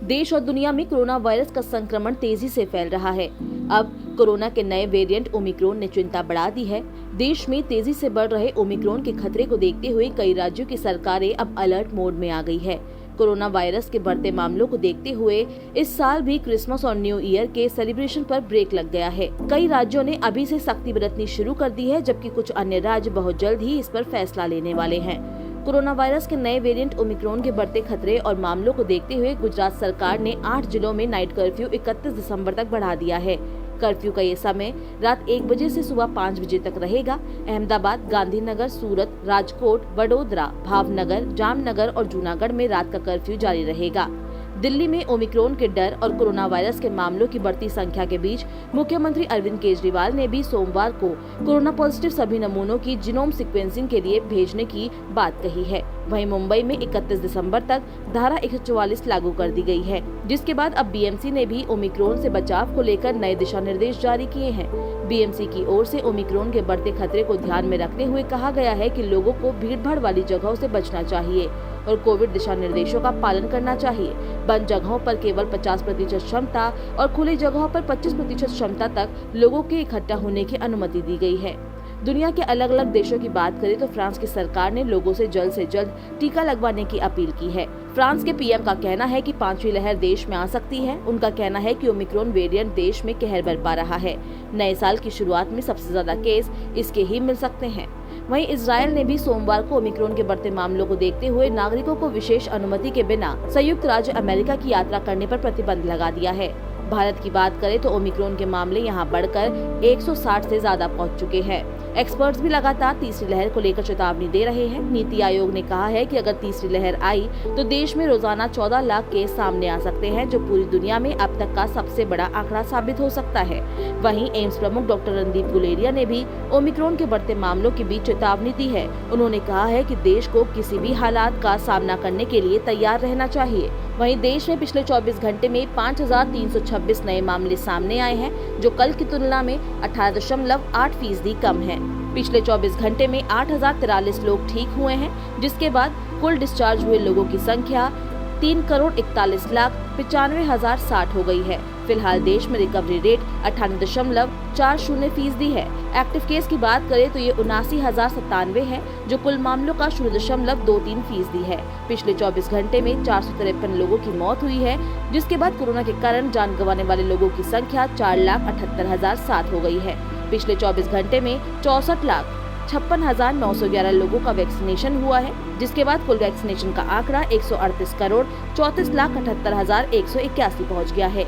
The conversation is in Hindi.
देश और दुनिया में कोरोना वायरस का संक्रमण तेजी से फैल रहा है। अब कोरोना के नए वेरिएंट ओमिक्रॉन ने चिंता बढ़ा दी है। देश में तेजी से बढ़ रहे ओमिक्रॉन के खतरे को देखते हुए कई राज्यों की सरकारें अब अलर्ट मोड में आ गई है। कोरोना वायरस के बढ़ते मामलों को देखते हुए इस साल भी क्रिसमस और न्यू ईयर के सेलिब्रेशन पर ब्रेक लग गया है। कई राज्यों ने अभी से सख्ती बरतनी शुरू कर दी है, जबकि कुछ अन्य राज्य बहुत जल्द ही इस पर फैसला लेने वाले हैं। कोरोना वायरस के नए वेरिएंट ओमिक्रॉन के बढ़ते खतरे और मामलों को देखते हुए गुजरात सरकार ने 8 जिलों में नाइट कर्फ्यू 31 दिसंबर तक बढ़ा दिया है। कर्फ्यू का ये समय रात 1 बजे से सुबह 5 बजे तक रहेगा। अहमदाबाद, गांधीनगर, सूरत, राजकोट, वडोदरा, भावनगर, जामनगर और जूनागढ़ में रात का कर्फ्यू जारी रहेगा। दिल्ली में ओमिक्रॉन के डर और कोरोना वायरस के मामलों की बढ़ती संख्या के बीच मुख्यमंत्री अरविंद केजरीवाल ने भी सोमवार को कोरोना पॉजिटिव सभी नमूनों की जीनोम सीक्वेंसिंग के लिए भेजने की बात कही है। वहीं मुंबई में 31 दिसंबर तक धारा 144 लागू कर दी गई है, जिसके बाद अब बीएमसी ने भी ओमिक्रॉन से बचाव को लेकर नए दिशा निर्देश जारी किए हैं। बीएमसी की ओर से ओमिक्रॉन के बढ़ते खतरे को ध्यान में रखते हुए कहा गया है कि लोगों को भीड़भाड़ वाली जगहों से बचना चाहिए और कोविड दिशा निर्देशों का पालन करना चाहिए। बंद जगहों पर केवल 50% क्षमता और खुली जगहों पर 25% क्षमता तक लोगों के इकट्ठा होने की अनुमति दी गई है। दुनिया के अलग अलग देशों की बात करें तो फ्रांस की सरकार ने लोगों से जल्द टीका लगवाने की अपील की है। फ्रांस के पीएम का कहना है कि 5वीं लहर देश में आ सकती है। उनका कहना है कि ओमिक्रॉन वेरिएंट देश में कहर बरपा रहा है। नए साल की शुरुआत में सबसे ज्यादा केस इसके ही मिल सकते हैं। वहीं इजराइल ने भी सोमवार को ओमिक्रॉन के बढ़ते मामलों को देखते हुए नागरिकों को विशेष अनुमति के बिना संयुक्त राज्य अमेरिका की यात्रा करने पर प्रतिबंध लगा दिया है। भारत की बात करें तो ओमिक्रॉन के मामले यहां बढ़कर 160 से ज्यादा पहुंच चुके हैं। एक्सपर्ट्स भी लगातार तीसरी लहर को लेकर चेतावनी दे रहे हैं। नीति आयोग ने कहा है कि अगर तीसरी लहर आई तो देश में रोजाना 14 लाख केस सामने आ सकते हैं, जो पूरी दुनिया में अब तक का सबसे बड़ा आंकड़ा साबित हो सकता है। वहीं एम्स प्रमुख डॉक्टर रणदीप गुलेरिया ने भी ओमिक्रॉन के बढ़ते मामलों के बीच चेतावनी दी है। उन्होंने कहा है कि देश को किसी भी हालात का सामना करने के लिए तैयार रहना चाहिए। वहीं देश में पिछले 24 घंटे में 5326 नए मामले सामने आए हैं, जो कल की तुलना में 18.8% कम है। पिछले 24 घंटे में 8043 लोग ठीक हुए हैं, जिसके बाद कुल डिस्चार्ज हुए लोगों की संख्या 3,41,95,060 हो गई है। फिलहाल देश में रिकवरी रेट 98.40% है। एक्टिव केस की बात करें तो ये 79,097 है, जो कुल मामलों का 0.23% है। पिछले 24 घंटे में 453 लोगों की मौत हुई है, जिसके बाद कोरोना के कारण जान गंवाने वाले लोगों की संख्या 4,78,007 हो गई है। पिछले 24 घंटे में 64,56,911 लोगों का वैक्सीनेशन हुआ है, जिसके बाद कुल वैक्सीनेशन का आंकड़ा 138,34,78,181 पहुंच गया है।